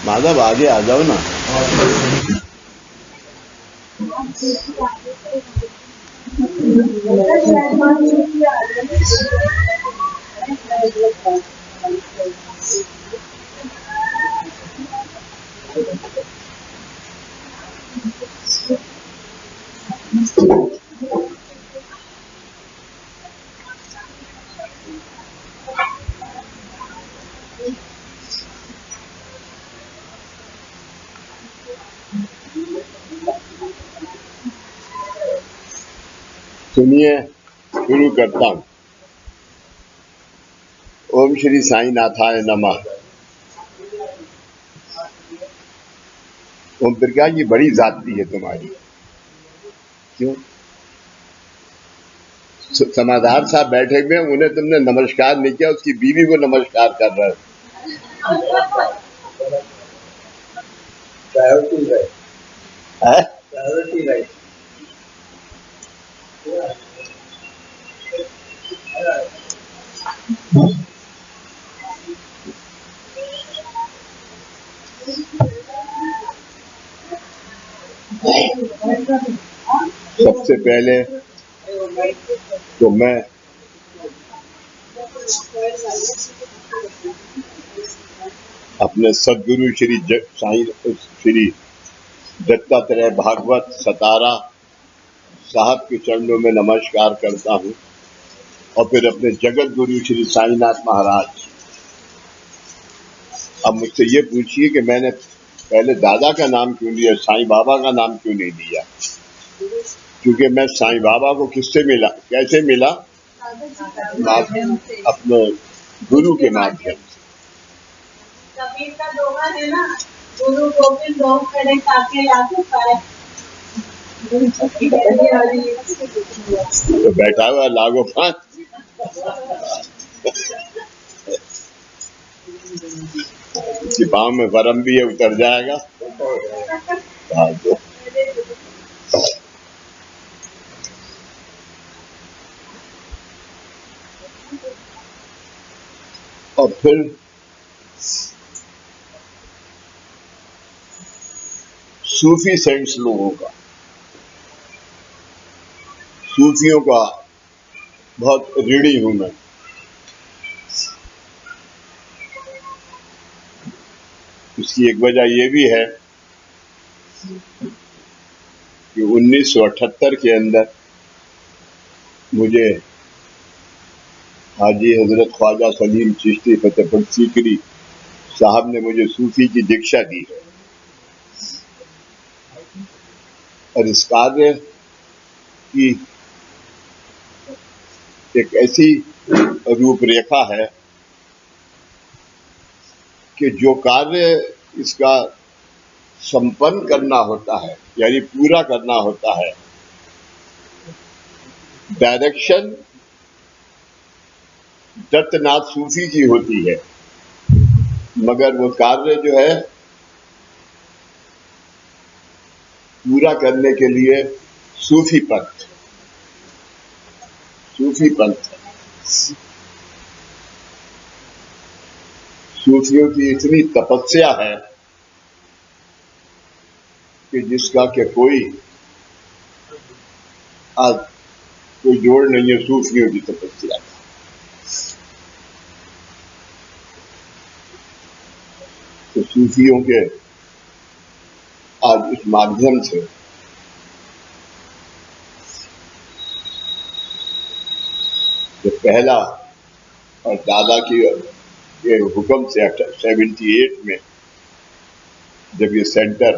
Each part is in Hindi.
माधव आगे आ जाओ ना। सुनिए, शुरू करता हूं। ओम श्री साईं नाथाय नमः। ओम प्रकाश जी, बड़ी जाती है तुम्हारी। क्यों? समाधान साहब बैठे हुए, उन्हें तुमने नमस्कार नहीं किया, उसकी बीवी को नमस्कार कर रहे हो। सबसे पहले तो मैं अपने सदगुरु श्री दत्तात्रेय भागवत सतारा साहब के चरणों में नमस्कार करता हूँ, और फिर अपने जगत गुरु श्री साईनाथ महाराज। अब मुझसे ये पूछिए कि मैंने पहले दादा का नाम क्यों लिया, साईं बाबा का नाम क्यों नहीं लिया? क्योंकि मैं साईं बाबा को किससे मिला, कैसे मिला? अपने गुरु के माध्यम से। कबीर का दोहा है ना, गुरु गोविंद दो करे ताके लाखों पाए। तो बैठा हुआ लागो पांच। पाँव में वरम भी है, उतर जाएगा। और फिर सूफी सेंट्स लोगों का, सूफियों का बहुत ऋणी हूं मैं। इसकी एक वजह यह भी है कि 1978 के अंदर मुझे हाजी हजरत ख्वाजा सलीम चिश्ती फतेहपुर सीकरी साहब ने मुझे सूफी की दीक्षा दी है, और इस कार्य की एक ऐसी रूपरेखा है कि जो कार्य इसका संपन्न करना होता है, यानी पूरा करना होता है, डायरेक्शन दत्तनाथ सूफी की होती है, मगर वो कार्य जो है पूरा करने के लिए सूफी पंथ सूफियों की इतनी तपस्या है कि जिसका कि कोई आज कोई जोड़ नहीं है सूफियों की तपस्या का। तो सूफियों के आज इस माध्यम से जो पहला और दादा की ये हुक्म से 78 में जब ये सेंटर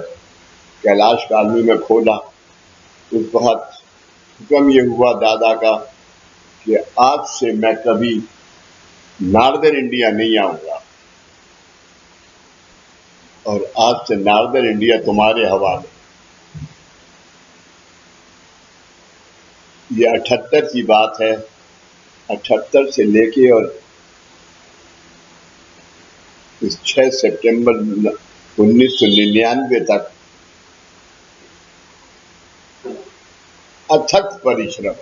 कैलाश कॉलोनी में खोला, उस वक्त हुक्म ये हुआ दादा का कि आज से मैं कभी नॉर्दर्न इंडिया नहीं आऊंगा, और आज से नॉर्दर्न इंडिया तुम्हारे हवाले। ये 78 की बात है। 78 से लेके और इस 6 सितंबर 1999 तक अथक परिश्रम,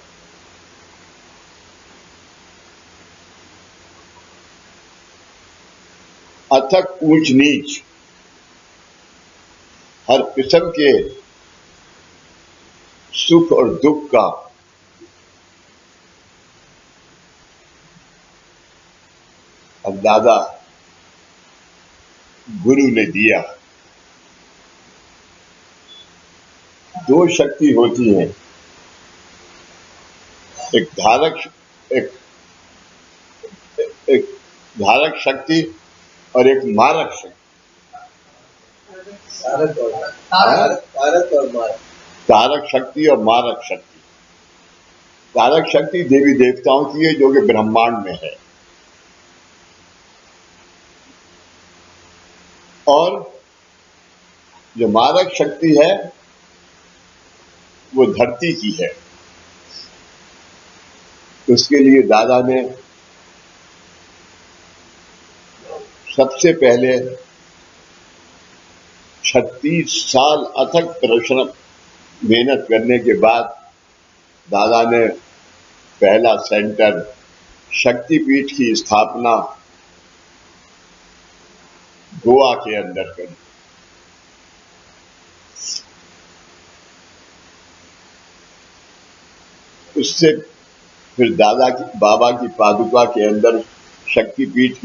अथक ऊंच नीच, हर किस्म के सुख और दुख का अंदाजा गुरु ने दिया। दो शक्ति होती हैं, एक एक एक धारक शक्ति और एक मारक शक्ति। तारक शक्ति और मारक शक्ति। तारक शक्ति देवी देवताओं की है जो कि ब्रह्मांड में है, और जो मारक शक्ति है वो धरती की है। उसके लिए दादा ने सबसे पहले 36 साल अथक परिश्रम मेहनत करने के बाद दादा ने पहला सेंटर शक्तिपीठ की स्थापना गोवा के अंदर करी। उससे फिर बाबा की पादुका के अंदर शक्तिपीठ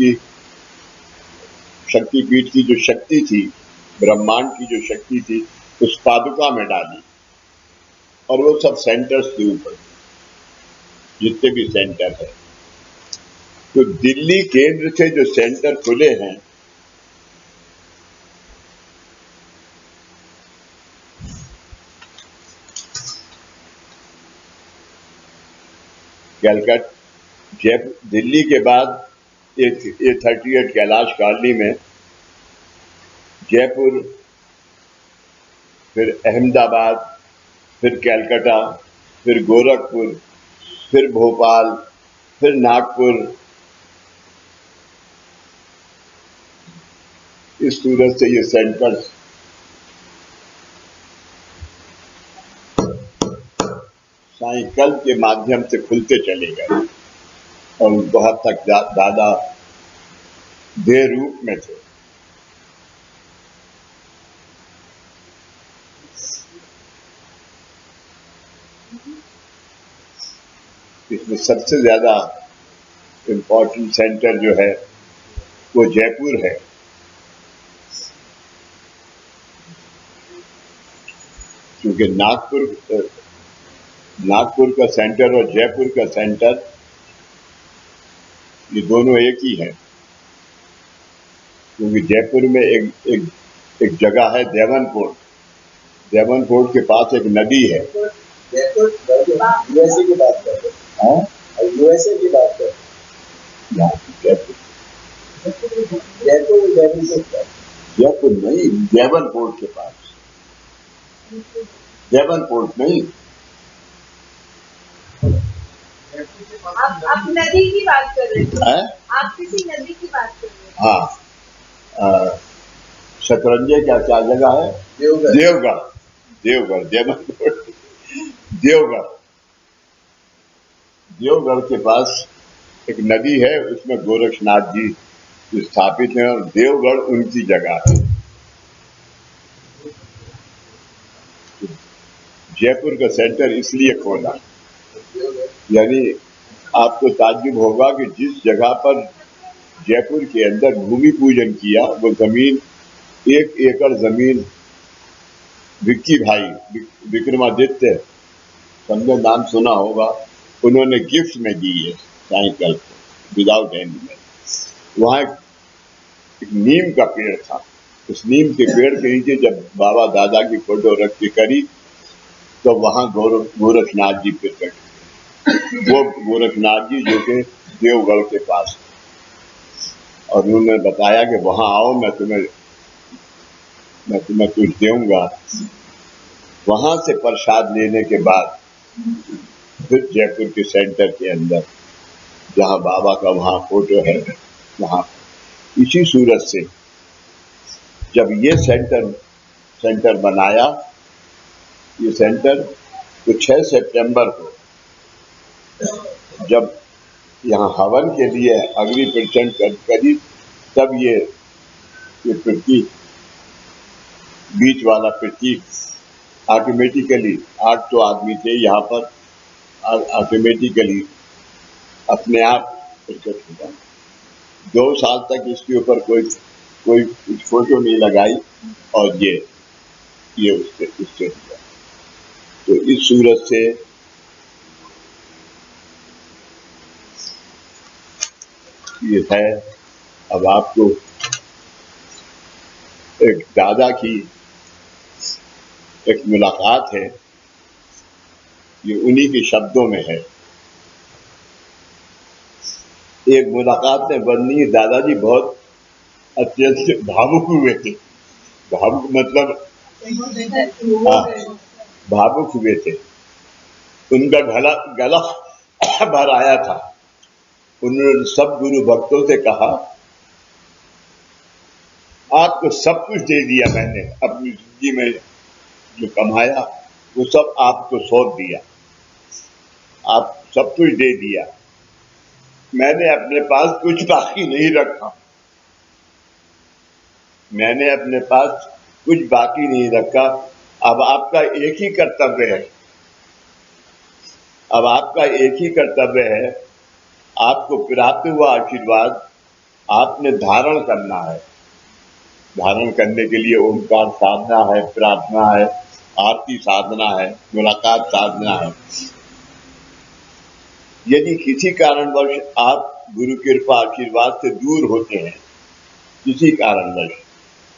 की जो शक्ति थी, ब्रह्मांड की जो शक्ति थी, उस पादुका में डाली, और वो सब सेंटर्स के ऊपर जितने भी सेंटर है। तो दिल्ली केंद्र से जो सेंटर खुले हैं, कैलकट दिल्ली के बाद A38 कैलाश कॉलोनी में, जयपुर, फिर अहमदाबाद, फिर कलकत्ता, फिर गोरखपुर, फिर भोपाल, फिर नागपुर, इस सूरत से ये सेंटर्स साइकिल के माध्यम से खुलते चले गए, और बहुत तक दादा देह रूप में थे। इसमें सबसे ज्यादा इम्पोर्टेंट सेंटर जो है वो जयपुर है, क्योंकि नागपुर का सेंटर और जयपुर का सेंटर ये दोनों एक ही है। क्योंकि जयपुर में एक जगह है देवनपोर्ट। देवनपोर्ट के पास एक नदी है। यूएसए की बात करते हैं। यूएसए की बात करते हैं। जयपुर नहीं, देवनपोर्ट के पास। देवनपोर्ट नहीं। आप नदी की बात कर रहे हैं? आप किसी नदी की बात कर रहे हैं? हाँ, शतरंजे क्या जगह है? देवगढ़ देवगढ़ के पास एक नदी है, उसमें गोरक्षनाथ जी स्थापित हैं, और देवगढ़ उनकी जगह है। जयपुर का सेंटर इसलिए खोला, यानी आपको ताज्जुब होगा कि जिस जगह पर जयपुर के अंदर भूमि पूजन किया, वो जमीन 1 एकड़ जमीन विक्की भाई विक्रमादित्य, सबने नाम सुना होगा, उन्होंने गिफ्ट में दी है साइकिल को विदाउट एनी। वहां एक नीम का पेड़ था। उस नीम के पेड़ के नीचे जब बाबा दादा की फोटो रख के करी, तो वहां गोरखनाथ जी प्रकट। वो गोरखनाथ जी जो कि देवगढ़ के पास, और उन्होंने बताया कि वहां आओ, मैं तुम्हें कुछ दूंगा। वहां से प्रसाद लेने के बाद फिर जयपुर के सेंटर के अंदर जहां बाबा का वहां फोटो है, वहां इसी सूरत से जब ये सेंटर बनाया, ये सेंटर तो 6 सितंबर को जब यहाँ हवन के लिए अग्नि प्रचंड करी, तब ये पृथ्वी बीच वाला प्रतीक ऑटोमेटिकली 800 आदमी थे यहाँ पर, ऑटोमेटिकली अपने आप प्रकट हो गया। 2 साल तक इसके ऊपर कोई फोटो नहीं लगाई और ये उससे हुआ। तो इस सूरत से ये है। अब आपको एक दादा की एक मुलाकात है, ये उन्हीं के शब्दों में है। एक मुलाकात में बनी, दादाजी बहुत अत्यंत भावुक हुए थे। भावुक मतलब भावुक हुए थे। उनका गला भर आया था। उन्होंने सब गुरु भक्तों से कहा, आपको सब कुछ दे दिया मैंने, अपनी जिंदगी में जो कमाया वो सब आपको सौंप दिया, आप सब कुछ दे दिया, मैंने अपने पास कुछ बाकी नहीं रखा, मैंने अपने पास कुछ बाकी नहीं रखा। अब आपका एक ही कर्तव्य है, अब आपका एक ही कर्तव्य है, आपको प्राप्त हुआ आशीर्वाद आपने धारण करना है। धारण करने के लिए ओंकार साधना है, प्रार्थना है, आरती साधना है, मुलाकात साधना है। यदि किसी कारणवश आप गुरु कृपा आशीर्वाद से दूर होते हैं, किसी कारणवश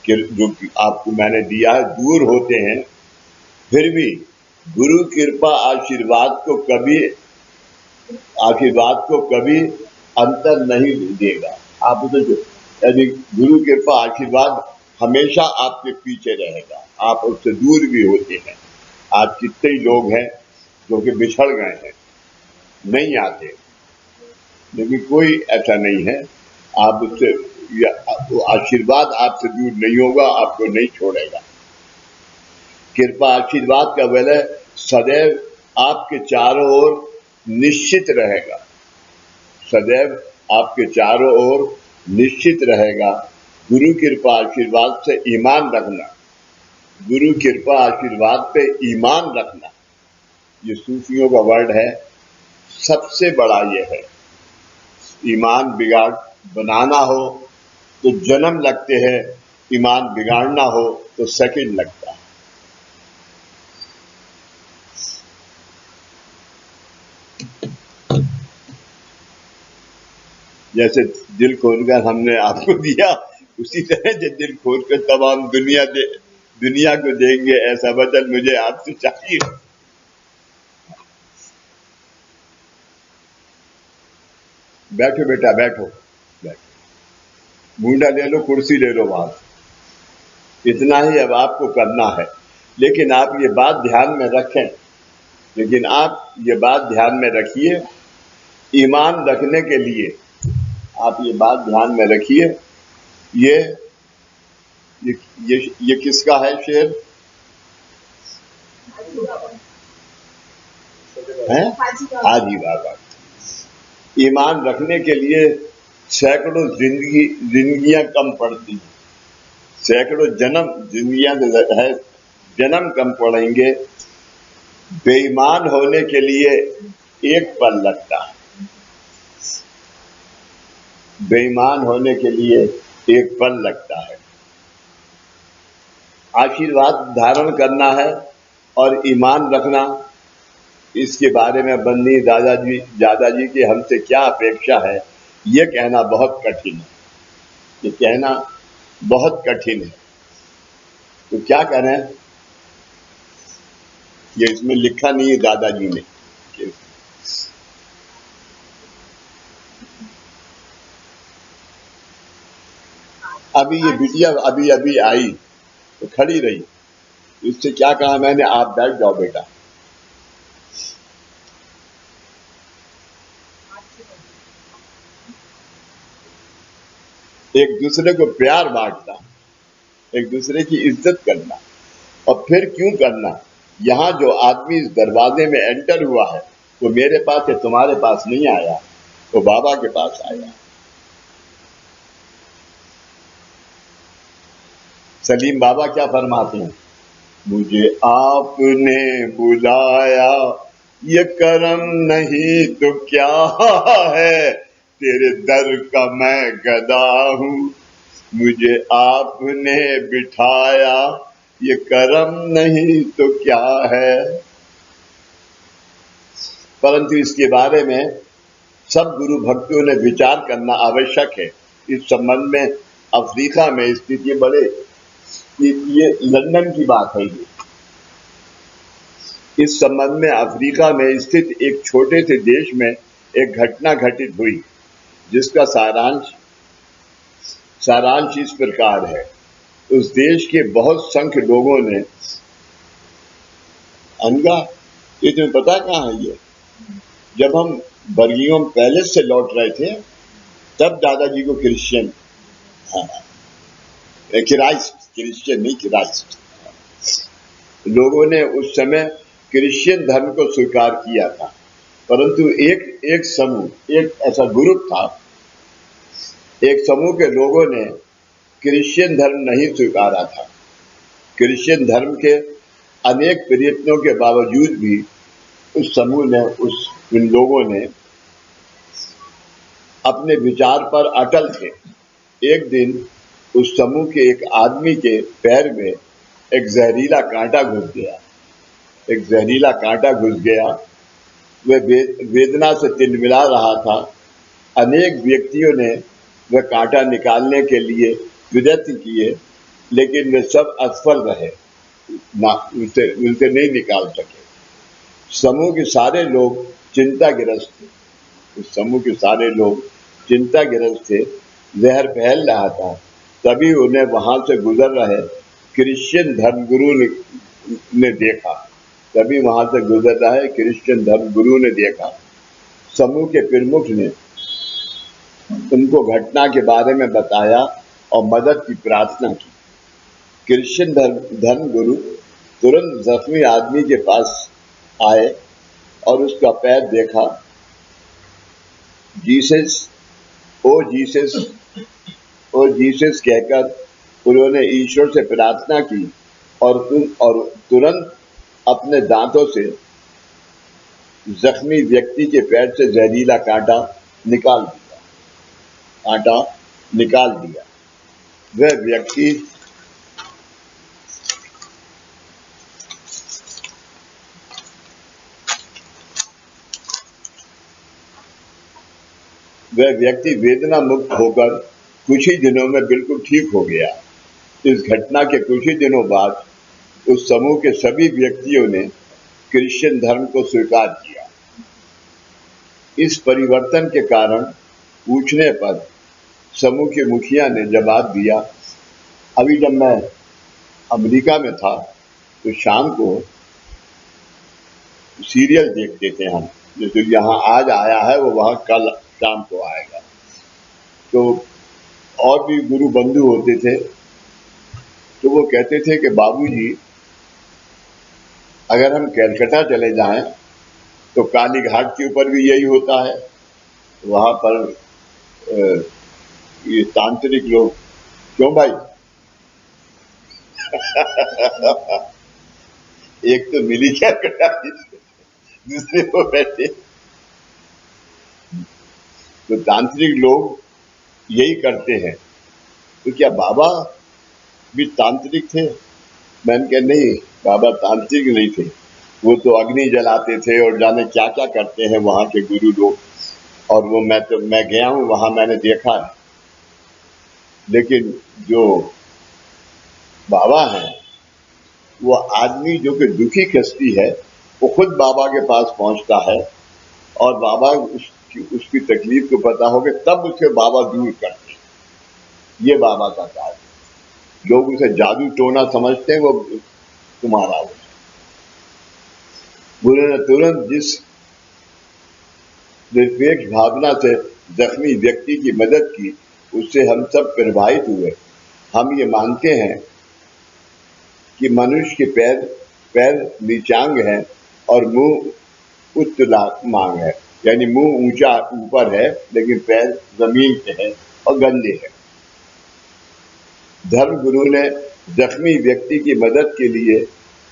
जो आपको मैंने दिया है दूर होते हैं, फिर भी गुरु कृपा आशीर्वाद को कभी अंतर नहीं देगा। आप उसे यदि गुरु कृपा आशीर्वाद हमेशा आपके पीछे रहेगा, आप उससे दूर भी होते हैं। आज कितने ही लोग हैं जो कि बिछड़ गए हैं, नहीं आते, लेकिन कोई ऐसा नहीं है। आप उससे आशीर्वाद आपसे दूर नहीं होगा, आपको नहीं छोड़ेगा। कृपा आशीर्वाद का वलय सदैव आपके चारों ओर निश्चित रहेगा, सदैव आपके चारों ओर निश्चित रहेगा। गुरु कृपा आशीर्वाद से ईमान रखना, गुरु कृपा आशीर्वाद पे ईमान रखना, ये सूफियों का वर्ड है, सबसे बड़ा ये है। ईमान बिगाड़ बनाना हो तो जन्म लगते हैं, ईमान बिगाड़ना हो तो सेकंड लगता है। जैसे दिल खोलकर हमने आपको दिया, उसी तरह जो दिल खोलकर तमाम दुनिया को देंगे, ऐसा वचन मुझे आपसे चाहिए। बैठो बेटा, बैठो, मुंडा ले लो, कुर्सी ले लो वहां। इतना ही अब आपको करना है, लेकिन आप ये बात ध्यान में रखें, लेकिन आप ये बात ध्यान में रखिए, ईमान रखने के लिए आप ये बात ध्यान में रखिए। ये किसका है शेर है? हाजी बाबा। ईमान रखने के लिए सैकड़ों जिंदगियां कम पड़ती हैं, सैकड़ों जिंदगियां है, जन्म कम पड़ेंगे। बेईमान होने के लिए एक पल लगता है, बेईमान होने के लिए एक पल लगता है। आशीर्वाद धारण करना है और ईमान रखना, इसके बारे में बंदी दादाजी की हमसे क्या अपेक्षा है, ये कहना बहुत कठिन है, ये कहना बहुत कठिन है। तो क्या करें, ये इसमें लिखा नहीं है दादाजी ने। अभी ये बिटिया अभी आई तो खड़ी रही, इससे क्या कहा मैंने, आप बैठ जाओ बेटा। एक दूसरे को प्यार बांटना, एक दूसरे की इज्जत करना, और फिर क्यों करना। यहाँ जो आदमी इस दरवाजे में एंटर हुआ है वो मेरे पास है, तुम्हारे पास नहीं आया, वो बाबा के पास आया। सलीम बाबा क्या फरमाते हैं, मुझे आपने बुलाया ये करम नहीं तो क्या है, तेरे दर का मैं गदा हूँ, मुझे आपने बिठाया ये करम नहीं तो क्या है। परंतु इसके बारे में सब गुरु भक्तों ने विचार करना आवश्यक है। इस संबंध में अफ्रीका में स्थिति बड़े, ये लंदन की बात है। इस संबंध में अफ्रीका में स्थित एक छोटे से देश में एक घटना घटित हुई, जिसका सारांश इस प्रकार है। उस देश के बहुत संख्य लोगों ने अनगा, ये तुम्हें पता कहाँ है ये, जब हम बर्गिंघम पैलेस से लौट रहे थे तब दादाजी को क्रिश्चियन, क्रिश्चियन नहीं क्राइस्ट, लोगों ने उस समय क्रिश्चियन धर्म को स्वीकार किया था। परंतु एक समूह, एक ऐसा ग्रुप था, एक समूह के लोगों ने क्रिश्चियन धर्म नहीं स्वीकारा था। क्रिश्चियन धर्म के अनेक प्रयत्नों के बावजूद भी उस समूह ने, उन लोगों ने अपने विचार पर अटल थे। एक दिन उस समूह के एक आदमी के पैर में एक जहरीला कांटा घुस गया। वह वेदना से तिलमिला रहा था। अनेक व्यक्तियों ने वह कांटा निकालने के लिए प्रयत्न किए, लेकिन वे सब असफल रहे, उनसे नहीं निकाल सके। समूह के सारे लोग चिंताग्रस्त थे। जहर फैल रहा था। तभी उन्हें वहां से गुजर रहे क्रिश्चियन धर्मगुरु ने देखा। समूह के प्रमुख ने उनको घटना के बारे में बताया और मदद की प्रार्थना की। क्रिश्चियन धर्मगुरु तुरंत जख्मी आदमी के पास आए और उसका पैर देखा। जीसस कहकर उन्होंने ईश्वर से प्रार्थना की और तुरंत अपने दांतों से जख्मी व्यक्ति के पैर से जहरीला कांटा निकाल दिया। वह व्यक्ति वेदना मुक्त होकर कुछ ही दिनों में बिल्कुल ठीक हो गया। इस घटना के कुछ ही दिनों बाद उस समूह के सभी व्यक्तियों ने क्रिश्चियन धर्म को स्वीकार किया। इस परिवर्तन के कारण पूछने पर समूह के मुखिया ने जवाब दिया, अभी जब मैं अमेरिका में था तो शाम को सीरियल देखते थे हम, जो यहाँ आज आया है वो वहाँ कल शाम को आएगा। तो और भी गुरु बंधु होते थे, तो वो कहते थे कि बाबूजी, अगर हम कलकत्ता चले जाएं तो काली घाट के ऊपर भी यही होता है। वहां पर ये तांत्रिक लोग, क्यों भाई एक तो मिली कलकत्ता, दूसरे को बैठे, तो तांत्रिक लोग यही करते हैं। तो क्या बाबा भी तांत्रिक थे? मैंने कहा नहीं, बाबा तांत्रिक नहीं थे, वो तो अग्नि जलाते थे और जाने क्या क्या करते हैं वहां के गुरु लोग। और वो मैं गया हूं वहां, मैंने देखा है। लेकिन जो बाबा हैं, वो आदमी जो कि दुखी खस्ती है, वो खुद बाबा के पास पहुंचता है और बाबा उसकी तकलीफ को पता हो कि तब उसे बाबा दूर करते हैं। ये बाबा का कार्य है। लोग उसे जादू टोना समझते हैं, वो तुम्हारा हो। गुरु ने तुरंत जिस निरपेक्ष भावना से जख्मी व्यक्ति की मदद की, उससे हम सब प्रभावित हुए। हम ये मानते हैं कि मनुष्य के पैर नीचांग है और मुंह उत्तलांग है, यानी मुंह ऊंचा ऊपर है लेकिन पैर जमीन पे है और गंदे है। धर्म गुरु ने जख्मी व्यक्ति की मदद के लिए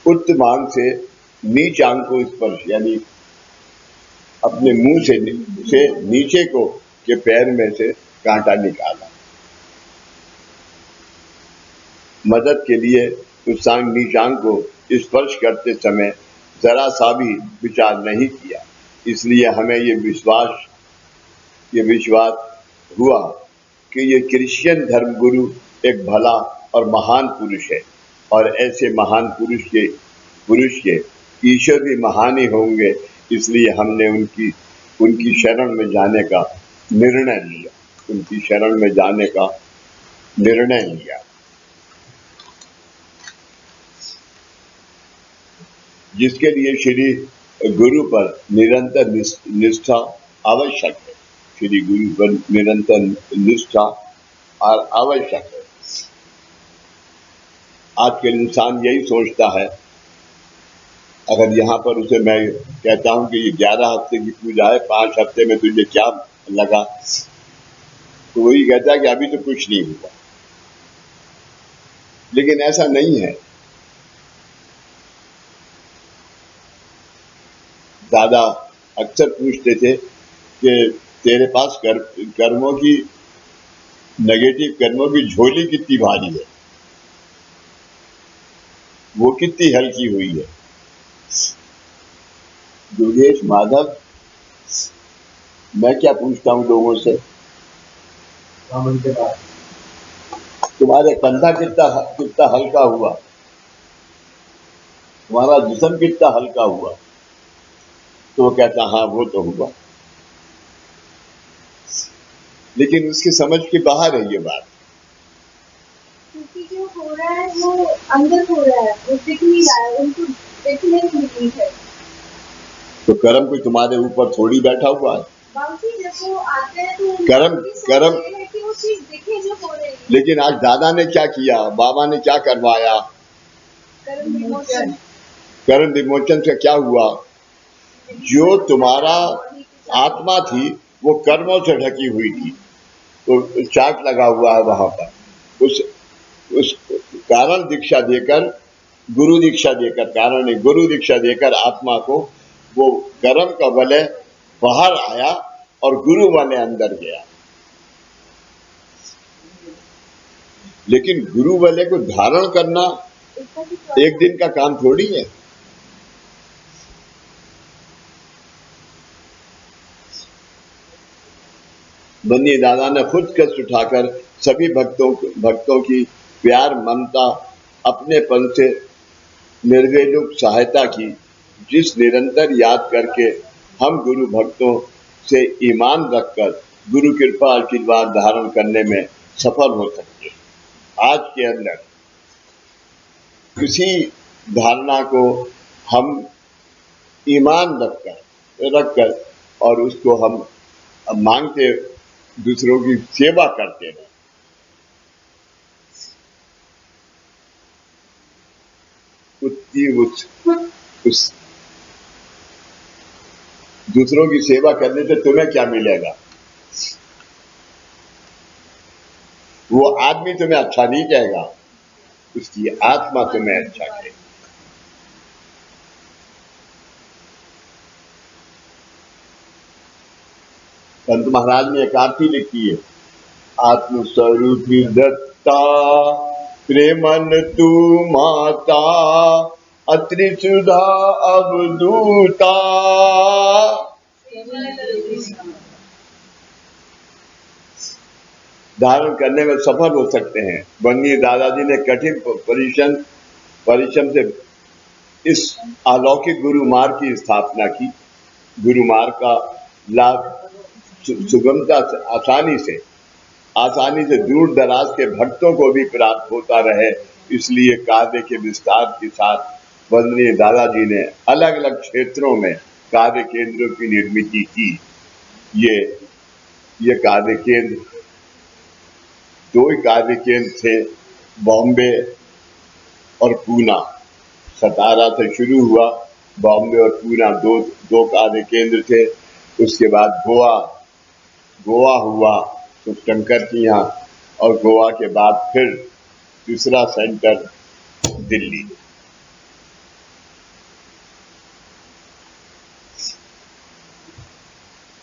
उत्तम आंग से नीच आंग को स्पर्श, यानी अपने मुंह से नीचे को के पैर में से कांटा निकाला। मदद के लिए उत्सांग नीचांग को स्पर्श करते समय जरा सा भी विचार नहीं किया। इसलिए हमें ये विश्वास हुआ कि ये क्रिश्चियन धर्मगुरु एक भला और महान पुरुष है, और ऐसे महान पुरुष के ईश्वर भी महान ही होंगे। इसलिए हमने उनकी शरण में जाने का निर्णय लिया। जिसके लिए श्री गुरु पर निरंतर निष्ठा आवश्यक है। श्री गुरु पर निरंतर निष्ठा आवश्यक है। आजकल इंसान यही सोचता है, अगर यहाँ पर उसे मैं कहता हूं कि ये 11 हफ्ते की पूजा है, 5 हफ्ते में तुझे क्या लगा, तो वही कहता है कि अभी तो कुछ नहीं हुआ। लेकिन ऐसा नहीं है। दादा अक्सर पूछते थे कि तेरे पास कर्मों की, नेगेटिव कर्मों की झोली कितनी भारी है, वो कितनी हल्की हुई है। योगेश माधव, मैं क्या पूछता हूँ लोगों से, तुम्हारे कंधा कितना हल्का हुआ, तुम्हारा जिस्म कितना हल्का हुआ, तो वो कहता हाँ वो तो हुआ। लेकिन उसकी समझ के बाहर है ये बात, क्योंकि जो हो रहा है वो अंदर हो रहा है, वो दिख नहीं रहा है, उनको देखने की तकलीफ है। तो कर्म कोई तुम्हारे ऊपर थोड़ी बैठा हुआ है। बाकी जब वो आते हैं तो कर्म है कि वो चीज दिखे जो हो रही है। लेकिन आज दादा ने क्या किया, बाबा ने क्या करवाया, कर्म विमोचन से क्या हुआ, जो तुम्हारा आत्मा थी वो कर्मों से ढकी हुई थी, तो चार्ट लगा हुआ है वहां पर। उस कारण दीक्षा देकर, गुरु दीक्षा देकर आत्मा को वो कर्म का वलय बाहर आया और गुरु वलय अंदर गया। लेकिन गुरु वलय को धारण करना एक दिन का काम थोड़ी है। बन्नी दादा ने खुद कष्ट उठाकर सभी भक्तों की प्यार, ममता, अपनेपन से निर्विलुप सहायता की, जिस निरंतर याद करके हम गुरु भक्तों से ईमान रखकर गुरु कृपा आशीर्वाद धारण करने में सफल हो सकते हैं। आज के अंदर किसी धारणा को हम ईमान रखकर और उसको हम मांगते दूसरों की सेवा करते हैं, उस दूसरों की सेवा करने से तुम्हें क्या मिलेगा। वो आदमी तुम्हें अच्छा नहीं कहेगा, उसकी आत्मा तुम्हें अच्छा कहेगी। संत महाराज ने एक आरती लिखी है, आत्मस्वरूपी दत्ता प्रेमन तू माता अत्रिसुधा अवधूता। धारण करने में सफल हो सकते हैं। बन्नी दादाजी ने कठिन परिश्रम से इस अलौकिक गुरु मार्ग की स्थापना की। गुरु मार्ग का लाभ सुगमता से, आसानी से दूर दराज के भक्तों को भी प्राप्त होता रहे, इसलिए कार्य के विस्तार के साथ बंदनीय दादाजी ने अलग अलग क्षेत्रों में कार्य केंद्रों की निर्मित की। ये कार्य केंद्र, 2 कार्य केंद्र थे, बॉम्बे और पूना। 17 से शुरू हुआ, बॉम्बे और पूना दो कार्य केंद्र थे। उसके बाद गोवा हुआ तो शंकर की यहाँ, और गोवा के बाद फिर दूसरा सेंटर दिल्ली।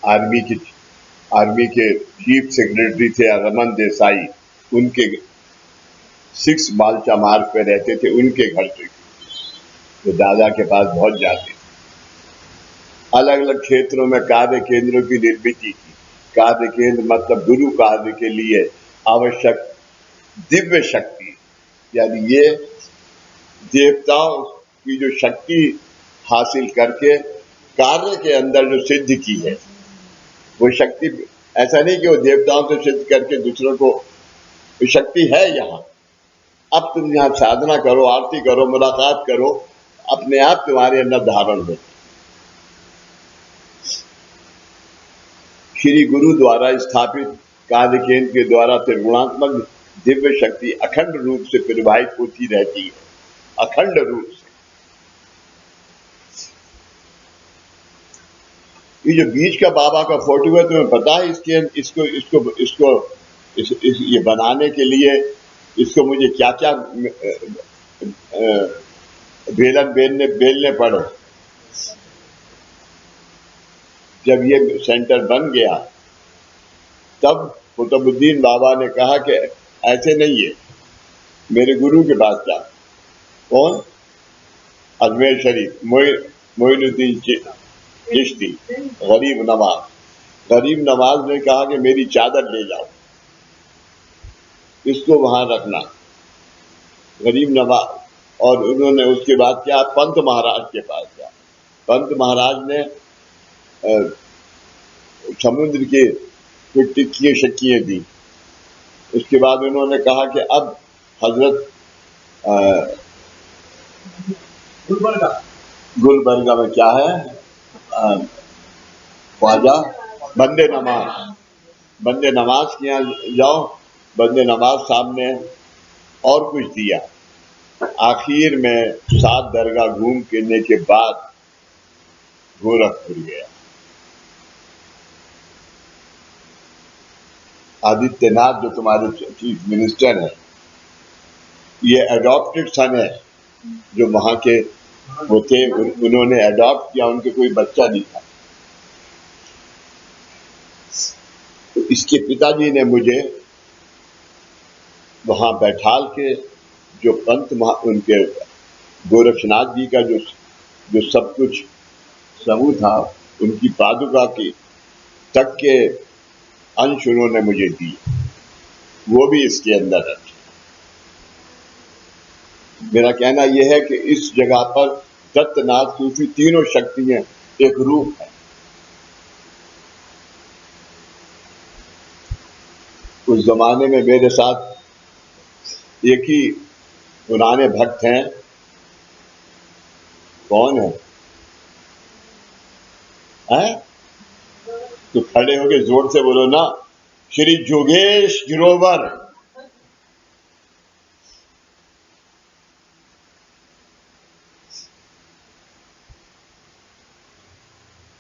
आर्मी के चीफ सेक्रेटरी थे रमन देसाई, उनके 6 बालचा मार्ग पे रहते थे, उनके घर पे तो दादा के पास बहुत जाते थे। अलग अलग क्षेत्रों में कार्य केंद्रों की निर्मित की। कार्य केंद्र मतलब गुरु कार्य के लिए आवश्यक दिव्य शक्ति, यानी ये देवताओं की जो शक्ति हासिल करके कार्य के अंदर जो सिद्ध की है, वो शक्ति ऐसा नहीं कि वो देवताओं से सिद्ध करके दूसरों को, वो शक्ति है यहाँ। अब तुम यहाँ साधना करो, आरती करो, मुलाकात करो, अपने आप तुम्हारे अंदर धारण हो। श्री गुरु द्वारा स्थापित कार्य केंद्र के द्वारा त्रिगुणात्मक दिव्य शक्ति अखंड रूप से प्रवाहित होती रहती है, अखंड रूप से। ये जो बीच का बाबा का फोटो है, तुम्हें पता है ये बनाने के लिए इसको मुझे क्या क्या बेलने पड़े। जब ये सेंटर बन गया तब कुतुबुद्दीन बाबा ने कहा कि ऐसे नहीं है, मेरे गुरु के पास जा। कौन? अजमेर शरीफ मोइनुद्दीन चिश्ती, गरीब नवाज ने कहा कि मेरी चादर ले जाओ, इसको वहां रखना। गरीब नवाज, और उन्होंने उसके बाद क्या, पंत महाराज के पास गया। पंत महाराज ने समुद्र के कुछ टिक्कियां शक्कियां दी। उसके बाद उन्होंने कहा कि अब हजरत गुलबर्गा में क्या है, ख्वाजा बंदे नमाज के यहाँ जाओ। बंदे नवाज साहब ने और कुछ दिया। आखिर में 7 दरगाह घूम करने के बाद गोरखपुर गया। आदित्यनाथ जो तुम्हारे चीफ मिनिस्टर है, ये अडॉप्टेड सन है, जो वहां के वो थे, उन्होंने अडॉप्ट किया, उनके कोई बच्चा नहीं था। तो इसके पिताजी ने मुझे वहां बैठाल के जो उनके गोरक्षनाथ जी का जो सब कुछ समूह था, उनकी पादुका की तक के अंश उन्होंने मुझे दिए, वो भी इसके अंदर रखे। मेरा कहना यह है कि इस जगह पर दत्तनाथ सूफी तीनों शक्तियां एक रूप है। उस जमाने में मेरे साथ एक ही पुराने भक्त हैं। कौन है? तो खड़े होके जोर से बोलो ना, श्री जोगेश गिरोवर।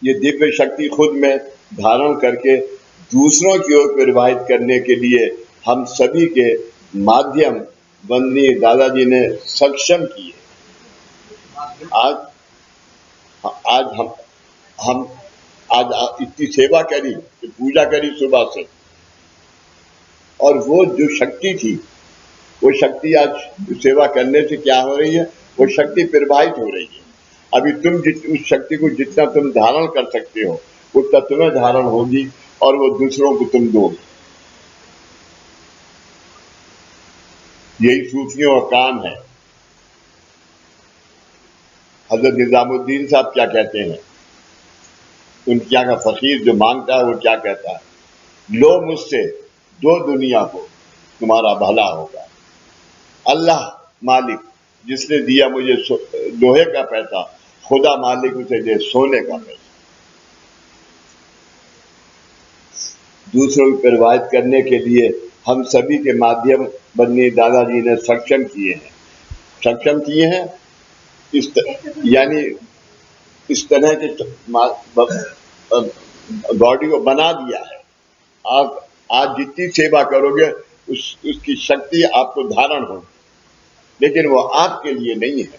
ये दिव्य शक्ति खुद में धारण करके दूसरों की ओर प्रवाहित करने के लिए हम सभी के माध्यम वंदनीय दादाजी ने सक्षम किए। आज इतनी सेवा करी, पूजा करी सुबह से, और वो जो शक्ति थी, वो शक्ति आज सेवा करने से क्या हो रही है, वो शक्ति प्रवाहित हो रही है। अभी तुम उस शक्ति को जितना तुम धारण कर सकते हो उतना तुम्हें धारण होगी, और वो दूसरों को तुम दोगे। यही सूफियों का काम है। हजरत निजामुद्दीन साहब क्या कहते हैं, उनके यहाँ का फकीर जो मांगता है वो क्या कहता है, लो मुझसे 2 दुनिया को, तुम्हारा भला होगा। अल्लाह मालिक जिसने दिया मुझे लोहे का पैसा, खुदा मालिक उसे दे सोने का पैसा। दूसरों को प्रभावित करने के लिए हम सभी के माध्यम वंदनीय दादाजी ने सक्षम किए हैं। यानी इस तरह के बॉडी को बना दिया है। आप आज जितनी सेवा करोगे उसकी शक्ति आपको धारण होगी, लेकिन वो आपके लिए नहीं है।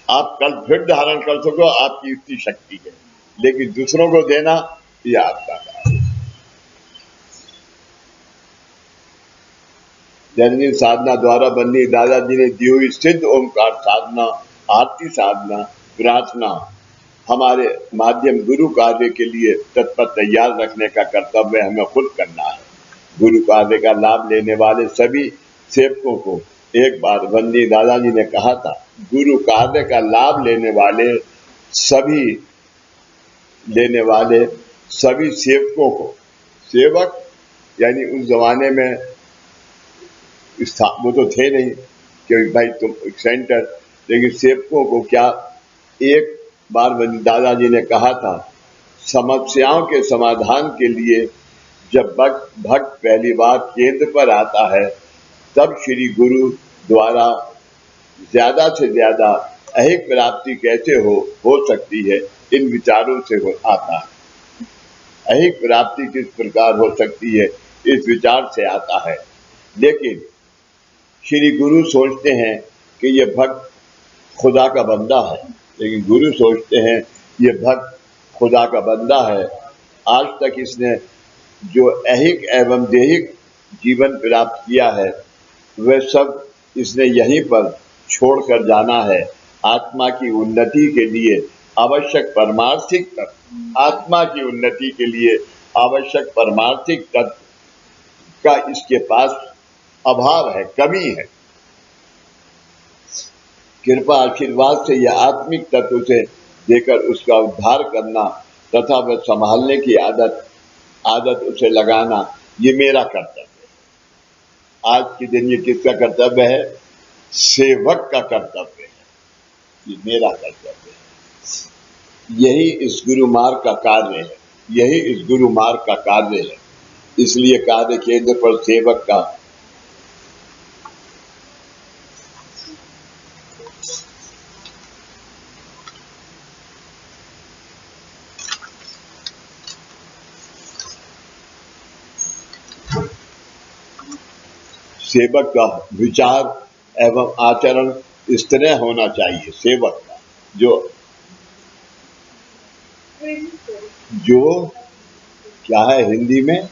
आप कल फिर धारण कर सको, आपकी इतनी शक्ति है, लेकिन दूसरों को देना ये आपका काम है। जननी साधना द्वारा बन्नी दादाजी ने दी हुई सिद्ध ओमकार साधना, आरती साधना, प्रार्थना हमारे माध्यम गुरु कार्य के लिए तत्पर तैयार रखने का कर्तव्य हमें खुद करना है। गुरु कार्य का लाभ लेने वाले सभी सेवकों को एक बार वंदनीय दादाजी ने कहा था, गुरु कार्य का लाभ लेने वाले सभी सेवकों को, सेवक यानी उस जमाने में वो तो थे नहीं कि भाई तुम सेंटर, लेकिन सेवकों को क्या एक बार दादाजी ने कहा था, समस्याओं के समाधान के लिए जब भक्त पहली बार केंद्र पर आता है तब श्री गुरु द्वारा ज्यादा से ज्यादा अहिक प्राप्ति कैसे हो सकती है, इन विचारों से आता है। अहिक प्राप्ति किस प्रकार हो सकती है, इस विचार से आता है। लेकिन श्री गुरु सोचते हैं कि ये भक्त खुदा का बंदा है, लेकिन गुरु सोचते हैं ये भक्त खुदा का बंदा है। आज तक इसने जो ऐहिक एवं देहिक जीवन प्राप्त किया है वह सब इसने यहीं पर छोड़कर जाना है। आत्मा की उन्नति के लिए आवश्यक परमार्थिक तत्व, आत्मा की उन्नति के लिए आवश्यक परमार्थिक तत्व का इसके पास अभाव है, कमी है। कृपा आशीर्वाद से यह आत्मिक तत्व से देकर उसका उद्धार करना तथा वह संभालने की आदत उसे लगाना, ये मेरा कर्तव्य है। आज के दिन ये किसका कर्तव्य है? सेवक का कर्तव्य है, ये मेरा कर्तव्य है। यही इस गुरु मार्ग का कार्य है, यही इस गुरु मार्ग का कार्य है। इसलिए कार्य केंद्र पर सेवक का सेवक का विचार एवं आचरण इस तरह होना चाहिए। सेवक का जो क्या है हिंदी में,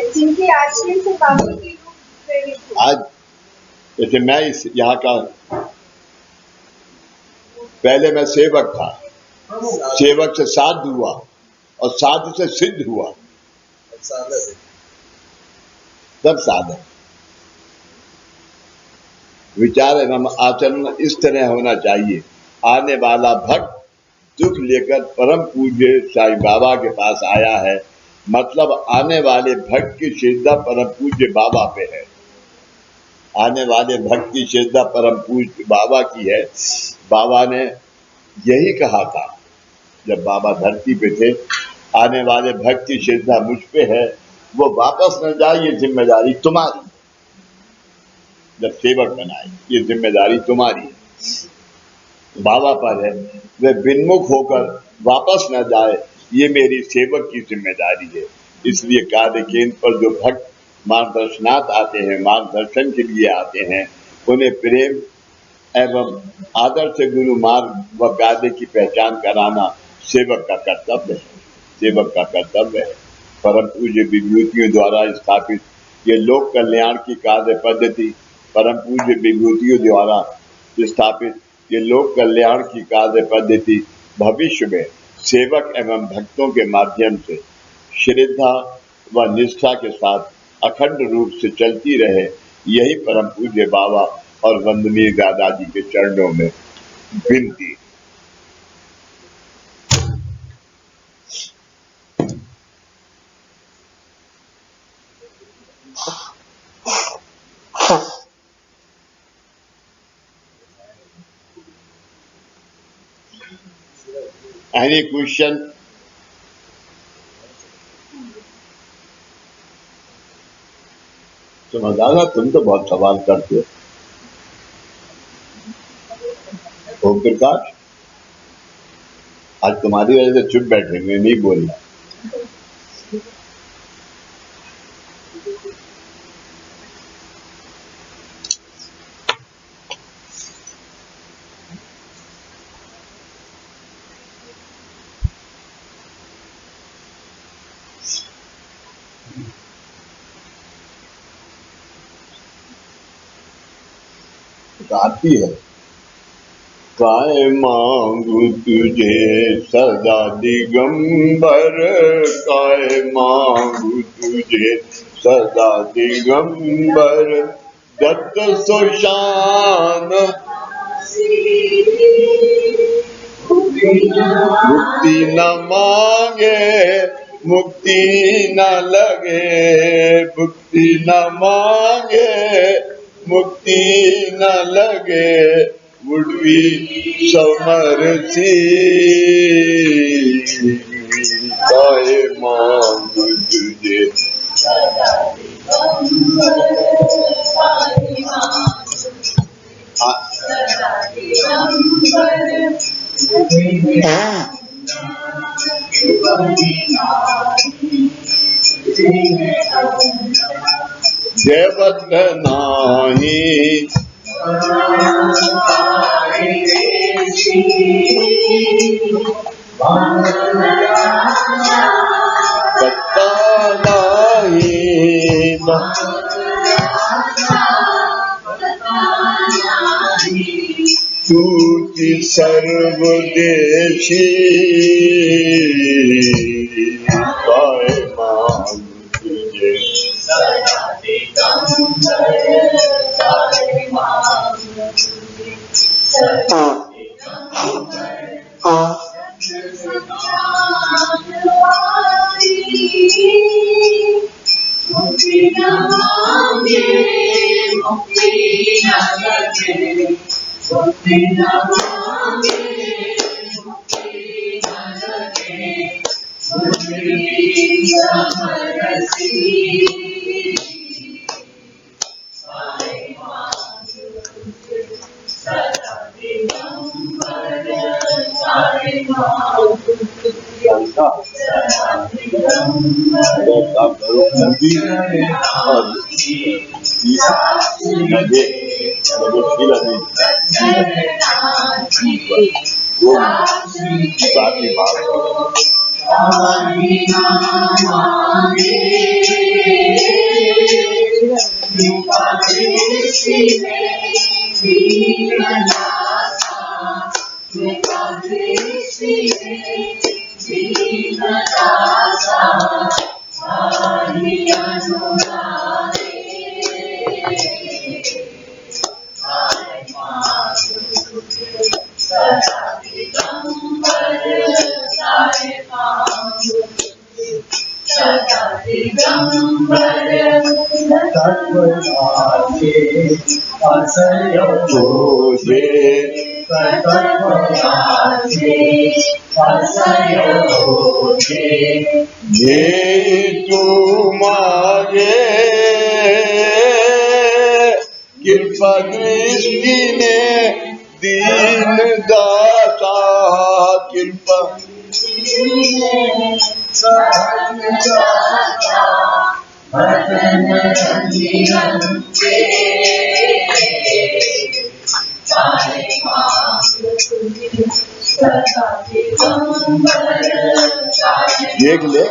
जिनके आश्रय से बाबा के लोग प्रेरित हुए। आज जैसे मैं यहाँ का, पहले मैं सेवक था, सेवक से साध हुआ और साध से सिद्ध हुआ, सब साधन। विचार एवं आचरण इस तरह होना चाहिए। आने वाला भक्त दुख लेकर परम पूज्य साईं बाबा के पास आया है, मतलब आने वाले भक्त की श्रद्धा परम पूज्य बाबा पे है। आने वाले भक्त की श्रद्धा परम पूज्य बाबा की है। बाबा ने यही कहा था जब बाबा धरती पे थे, आने वाले भक्त की श्रद्धा मुझ पे है, वो वापस न जाए, ये जिम्मेदारी तुम्हारी। जब सेवक बनाए, ये जिम्मेदारी तुम्हारी है, बाबा पर है। वे विन्मुख होकर वापस न जाए, ये मेरी सेवक की जिम्मेदारी है। इसलिए कार्य केंद्र पर जो भक्त मार्गदर्शनार्थ आते हैं, मार्गदर्शन के लिए आते हैं, उन्हें प्रेम एवं आदर से गुरु मार्ग व कार्य की पहचान कराना सेवक का कर्तव्य है, सेवक का कर्तव्य है। परम पूज्य विभूतियों द्वारा स्थापित ये लोक कल्याण की कार्य पद्धति, परम पूज्य विभूतियों द्वारा स्थापित ये लोक कल्याण की कार्य पद्धति भविष्य में सेवक एवं भक्तों के माध्यम से श्रद्धा व निष्ठा के साथ अखंड रूप से चलती रहे, यही परम पूज्य बाबा और वंदनीय दादाजी के चरणों में विनती। Any question? समझदार, तुम तो बहुत सवाल करते हो। ओम प्रकाश, आज तुम्हारी वजह से चुप बैठेंगे, नहीं बोलना। आती है, काय मांगू तुझे सदा दिगंबर, काय मांगू तुझे सदा दिगंबर, दत्त सुशान मुक्ति न मांगे, मुक्ति न लगे, मुक्ति न मांगे, मुक्ति न लगे, उड़वी समरसी, काय मांगू तुझे जय बद्ध नाही पत्ता नाही, तूची सर्वदेशी, काय मांगू तुझे मुक्ति न मांगे, मुक्ति न लगे, मुक्ति न मांगे, मुक्ति न लगे, उड़वी समरसी, काय मांगू तुझे सदा दिगंबर, काय मांगू तुझे सदा ये तू मांगे कृपा दृष्टि ने दीन दाता, कृपा देख ले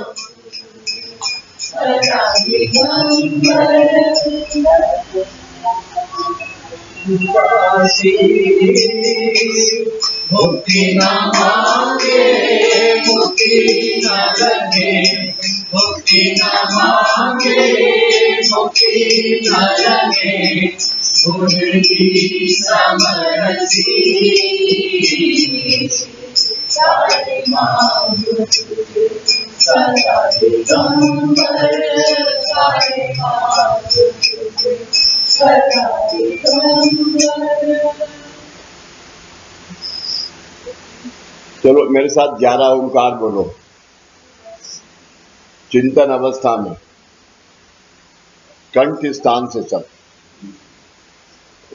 मुक्ति न मांगे, मुक्ति न लगे, मुक्ति न मांगे, मुक्ति न लगे, उड़वी समरसी, काय मांगू तुझे सदा दिगंबर, काय मांगू तुझे सदा दिगंबर। चलो मेरे साथ 11 ओंकार बोलो चिंतन अवस्था में, कंठ स्थान से सब। ओ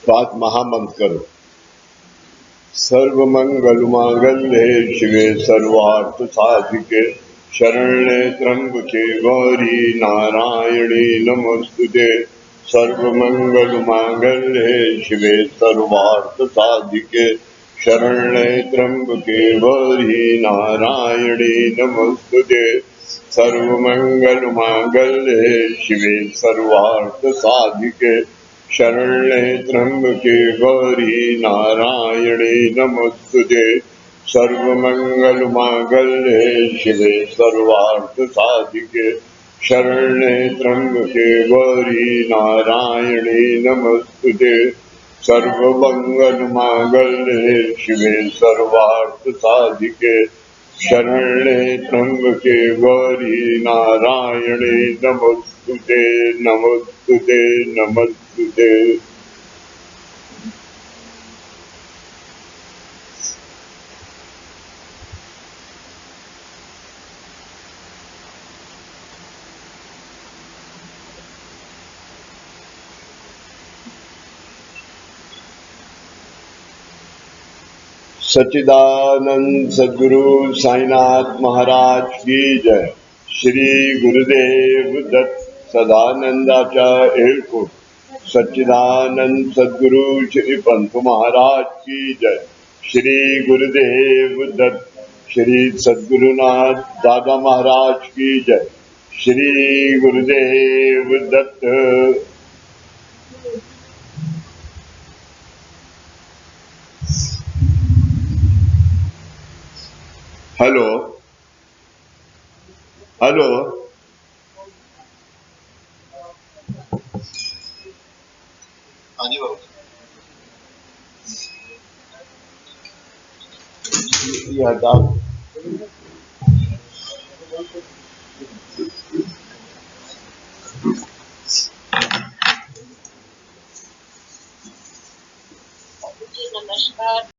पांच महामंत्र करो। सर्वमंगल मांगल्ये शिवे सर्वार्थ साधिके शरण्ये त्र्यंबके गौरी नारायणी नमस्तुते। सर्वमंगल मांगल्ये शिवे सर्वार्थ साधिके शरण्ये त्र्यंबके गौरी नारायणी नमस्तुते। सर्वमंगल मांगल्ये शिवे सर्वार्थ साधिके शरण्ये त्र्यंबके गौरी नारायणी नमस्तुते। सर्वमंगल मांगल्ये शिवे सर्वार्थ साधिके शरण्ये त्र्यंबके गौरी नारायणी नमस्तुते। सर्वमंगल मांगल्ये शिवे सर्वार्थ साधिके शरण्ये त्र्यंबके गौरी नारायणे नमोस्तुते नमोस्तुते नमोस्तुते। सच्चिदानंद सद्गुरु साईनाथ महाराज की जय। श्री गुरुदेव दत्त सदानंदाचार्य को सच्चिदानंद सद्गुरु श्री पंत महाराज की जय। श्री गुरुदेव दत्त श्री सद्गुरुनाथ दादा महाराज की जय। श्री गुरुदेव दत्त। हेलो हेलो, हाँ जी बाबू। ये हटा।